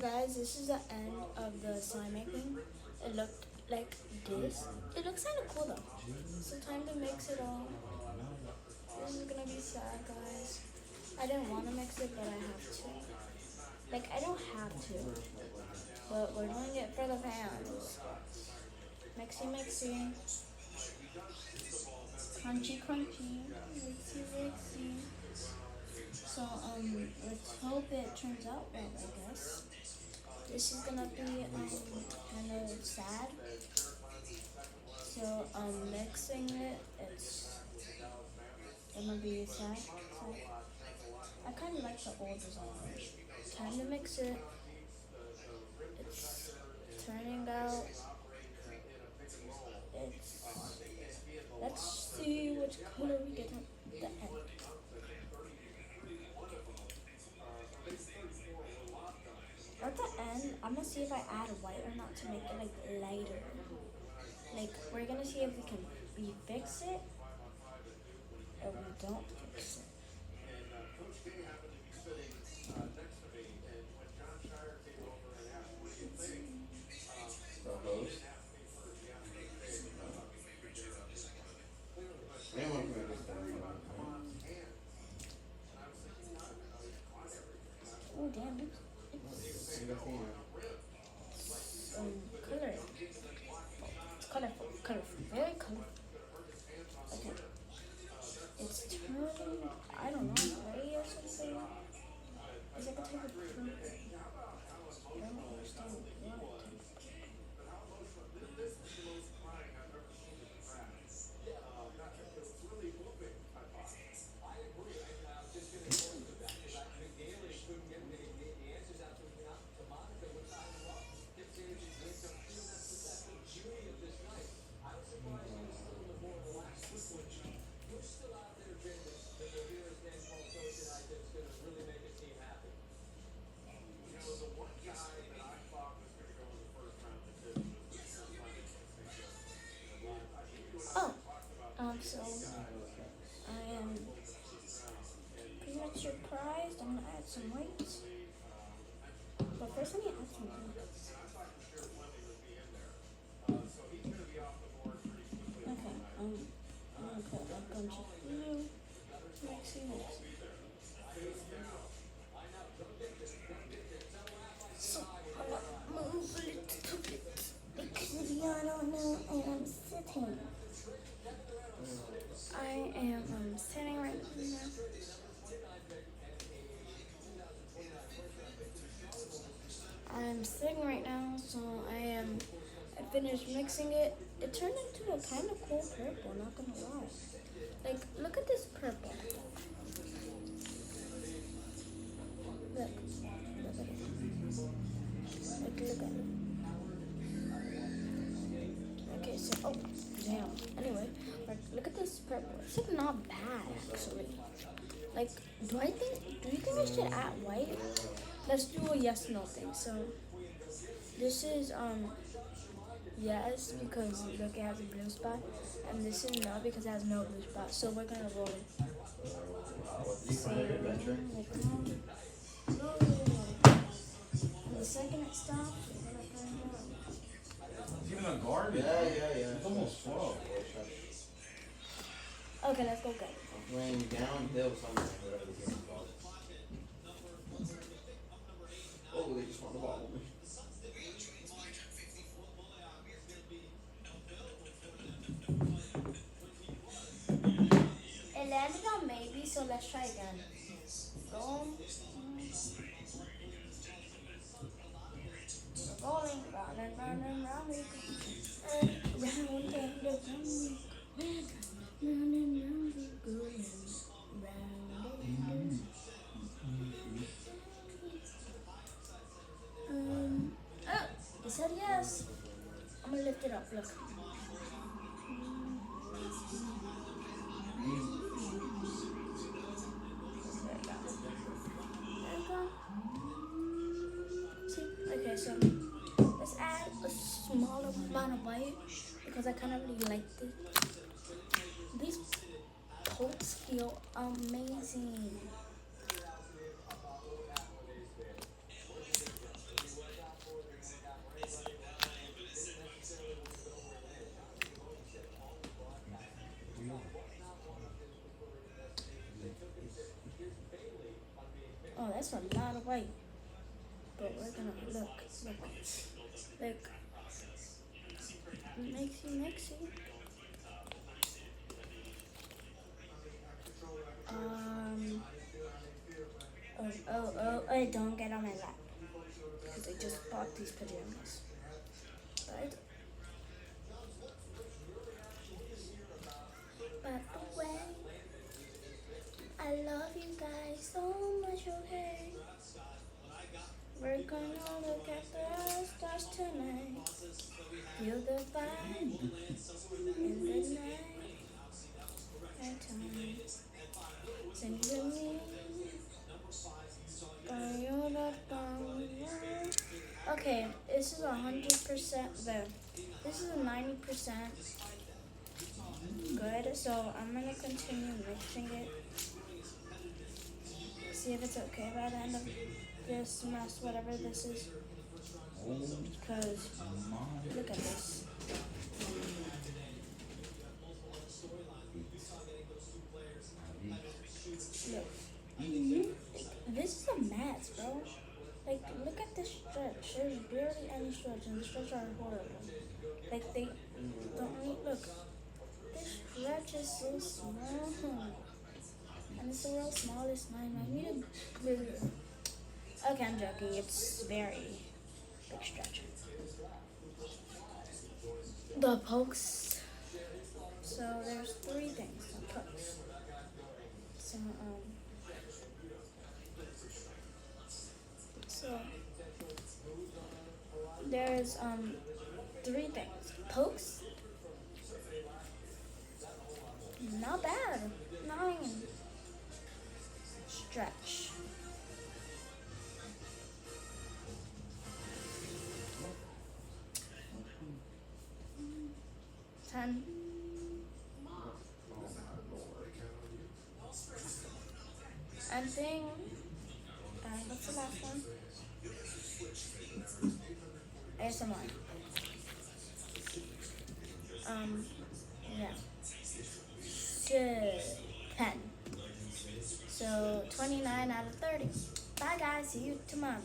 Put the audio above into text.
guys, this is the end of the slime making. It looked like this. It looks kind of cool though. So time to mix it all. This is gonna be sad, guys. I didn't want to mix it, but I have to. Like, I don't have to, but we're doing it for the fans. Mixy, mixy. Crunchy, crunchy. Mixy, mixy. So, let's hope it turns out well, I guess. This is gonna be, kind of sad. So, mixing it, it's gonna be sad. I kind of like the old design. Time to mix it. It's turning out. It's. Let's see which color we get at the end. At the end, I'm gonna see if I add white or not to make it like lighter. Like, we're gonna see if we fix it or we don't fix it. Oh damn, it's color. It's colorful, very colorful. Okay, it's turning. I don't know, gray or something. It's like a type of purple. I don't understand what. Oh, so I am pretty much surprised. I'm gonna add some whites, but first let me add some blue. Okay, I'm gonna put a bunch of blue. Mixy, mixy. So I'm gonna move a little bit because I don't know, and I'm sitting. I am sitting right now. I'm sitting right now, so I finished mixing it. It turned into a kind of cool purple, not gonna lie. Like, look at this purple. Look at it. Look at it. Okay, so, oh, damn. Anyway, like, look at this purple. It's like not bad, actually. Like, do you think I should add white? Let's do a yes, no thing. So, this is, yes, because look, it has a blue spot. And this is no, because it has no blue spot. So, we're gonna roll it. So, the second it stops, Even a garden. Yeah. It's almost slow. okay, let's go get it. I'm playing downhill somewhere, whatever the game's called. Oh, they just want the ball. It landed on maybe, so let's try again. Boom. Rolling, round and round and round we go. And round and round we go. Round and round we go. Round and oh, it said yes. I'm gonna lift it up, look. See? Okay, so let's add a smaller amount of white because I kind of really like this. These coats feel amazing. That's a lot of white. But we're gonna look. Like mixy. Oh, don't get on my lap. Because I just bought these pajamas. But the way, I love you guys so much, okay? We're gonna look at the stars tonight. Feel the vibe in the night. At times, sing with me. Okay, this is 100% there. This is a 90% good, so I'm gonna continue mixing it. See if it's okay by the end of this mess, whatever this is. Because look at this. Look. This is a mess, bro. Like, look at this stretch. There's barely any stretch, and the stretch are horrible. Like, they don't need, look. This stretch is so small. And it's the world's smallest line. I need a bigger. Okay, I'm joking. It's very big stretch. The pokes. So, there's 3 things. The pokes. So, there's 3 things. Pokes, not bad. 9. Stretch. 10. And thing. What's the last one? ASMR. Yeah. 10. So 29 out of 30. Bye guys, see you tomorrow.